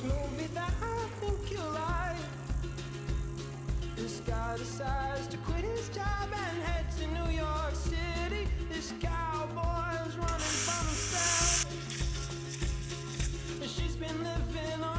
movie that I think you like. This guy decides to quit his job and head to New York City. This cowboy's running from himself, and she's been living on